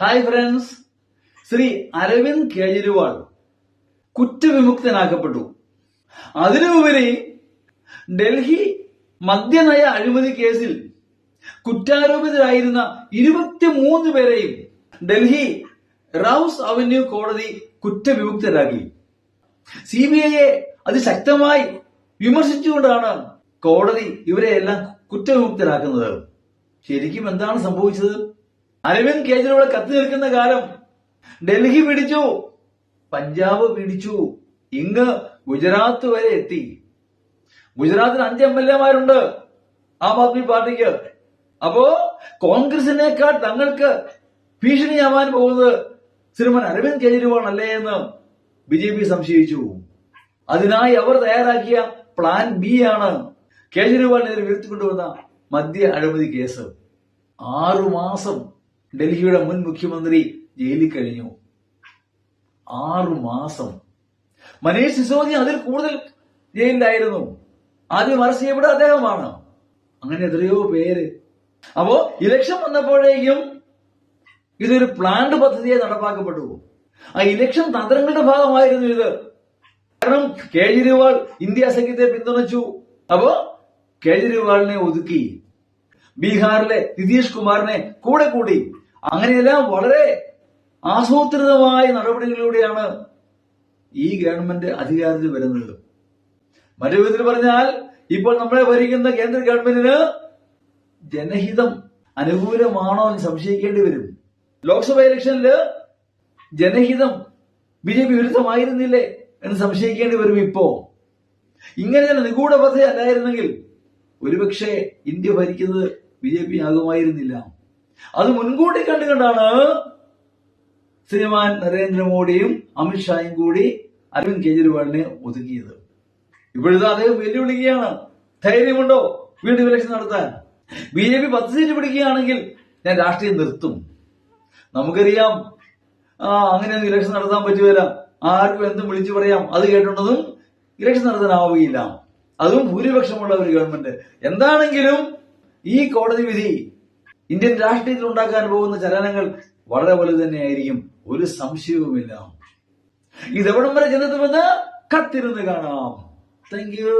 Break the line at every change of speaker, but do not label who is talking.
Hi friends, Shri Arvind Kejriwal കുറ്റവിമുക്തനാക്കപ്പെട്ടു. അതിനുപരി ഡൽഹി മദ്യനയ അഴിമതി കേസിൽ കുറ്റാരോപിതരായിരുന്ന 23 പേരെയും ഡൽഹി റൌസ് അവന്യൂ കോടതി കുറ്റവിമുക്തരാക്കി. CBIയെ അതിശക്തമായി വിമർശിച്ചുകൊണ്ടാണ് കോടതി ഇവരെയെല്ലാം കുറ്റവിമുക്തരാക്കുന്നത്. ശരിക്കും എന്താണ് സംഭവിച്ചത്? അരവിന്ദ് കേജ്രിവാൾ കത്തി നിൽക്കുന്ന കാലം ഡൽഹി പിടിച്ചു, പഞ്ചാബ് പിടിച്ചു, ഇങ്ങ് ഗുജറാത്ത് വരെ എത്തി. ഗുജറാത്തിൽ 5 MLA-മാരുണ്ട് ആം ആദ്മി പാർട്ടിക്ക്. അപ്പോ കോൺഗ്രസിനേക്കാൾ തങ്ങൾക്ക് ഭീഷണിയാവാൻ പോകുന്നത് ശ്രീമാൻ അരവിന്ദ് കേജ്രിവാൾ അല്ലേ എന്ന് BJP സംശയിച്ചു. അതിനായി അവർ തയ്യാറാക്കിയ പ്ലാൻ B ആണ് കേജ്രിവാളിനെതിരെ ഉയർത്തിക്കൊണ്ടുവന്ന മദ്യ അഴിമതി കേസ്. 6 മാസം ഡൽഹിയുടെ മുൻ മുഖ്യമന്ത്രി ജയിലിൽ കഴിഞ്ഞു. 6 മാസം. മനീഷ് സിസോദിയ അതിൽ കൂടുതൽ ജയിലിലായിരുന്നു. ആദ്യം അറസ്റ്റ് ചെയ്യപ്പെട്ട അദ്ദേഹമാണ്. അങ്ങനെ എത്രയോ പേര്. അപ്പോ ഇലക്ഷൻ വന്നപ്പോഴേക്കും ഇതൊരു പ്ലാൻഡ് പദ്ധതിയായി നടപ്പാക്കപ്പെട്ടു. ആ ഇലക്ഷൻ തന്ത്രങ്ങളുടെ ഭാഗമായിരുന്നു ഇത്. കാരണം കേജ്രിവാൾ ഇന്ത്യ സഖ്യത്തെ പിന്തുണച്ചു. അപ്പോ കേജ്രിവാളിനെ ഒതുക്കി. ബീഹാറിലെ നിതീഷ് കുമാറിനെ കൂടെ കൂടി. അങ്ങനെയെല്ലാം വളരെ ആസൂത്രിതമായ നടപടികളിലൂടെയാണ് ഈ ഗവൺമെന്റ് അധികാരത്തിൽ വരുന്നത്. മറ്റു വിധത്തിൽ പറഞ്ഞാൽ ഇപ്പോൾ നമ്മളെ ഭരിക്കുന്ന കേന്ദ്ര ഗവൺമെന്റിന് ജനഹിതം അനുകൂലമാണോ എന്ന് സംശയിക്കേണ്ടി വരും. ലോക്സഭ ഇലക്ഷനില് ജനഹിതം BJP വിരുദ്ധമായിരുന്നില്ലേ എന്ന് സംശയിക്കേണ്ടി വരും. ഇപ്പോ ഇങ്ങനെ തന്നെ നിഗൂഢ പദ്ധതി അല്ലായിരുന്നെങ്കിൽ ഒരുപക്ഷെ ഇന്ത്യ ഭരിക്കുന്നത് BJP ആകുമായിരുന്നില്ല. അത് മുൻകൂട്ടി കണ്ടുകൊണ്ടാണ് ശ്രീമാൻ നരേന്ദ്രമോദിയും അമിത്ഷായും കൂടി അരവിന്ദ് കേജ്രിവാളിനെ ഒതുക്കിയത്. ഇപ്പോഴത്തെ അദ്ദേഹം വെല്ലുവിളിക്കുകയാണ്. ധൈര്യമുണ്ടോ വീണ്ടും ഇലക്ഷൻ നടത്താൻ? BJP 10 സീറ്റ് പിടിക്കുകയാണെങ്കിൽ ഞാൻ രാഷ്ട്രീയം നിർത്തും. നമുക്കറിയാം അങ്ങനെയൊന്നും ഇലക്ഷൻ നടത്താൻ പറ്റുകയില്ല. ആർക്കും എന്തും വിളിച്ചു പറയാം. അത് കേട്ടുകൊണ്ടതും ഇലക്ഷൻ നടത്താനാവുകയില്ല. അതും ഭൂരിപക്ഷമുള്ള ഒരു ഗവൺമെന്റ്. എന്താണെങ്കിലും ഈ കോടതി വിധി ഇന്ത്യൻ രാഷ്ട്രീയത്തിൽ ഉണ്ടാക്കാൻ പോകുന്ന ചലനങ്ങൾ വളരെ വലുത് തന്നെയായിരിക്കും. ഒരു സംശയവുമില്ല. ഇതെവിടം വരെ ചെന്നെത്തുമെന്ന് കത്തിരുന്ന് കാണാം. Thank you.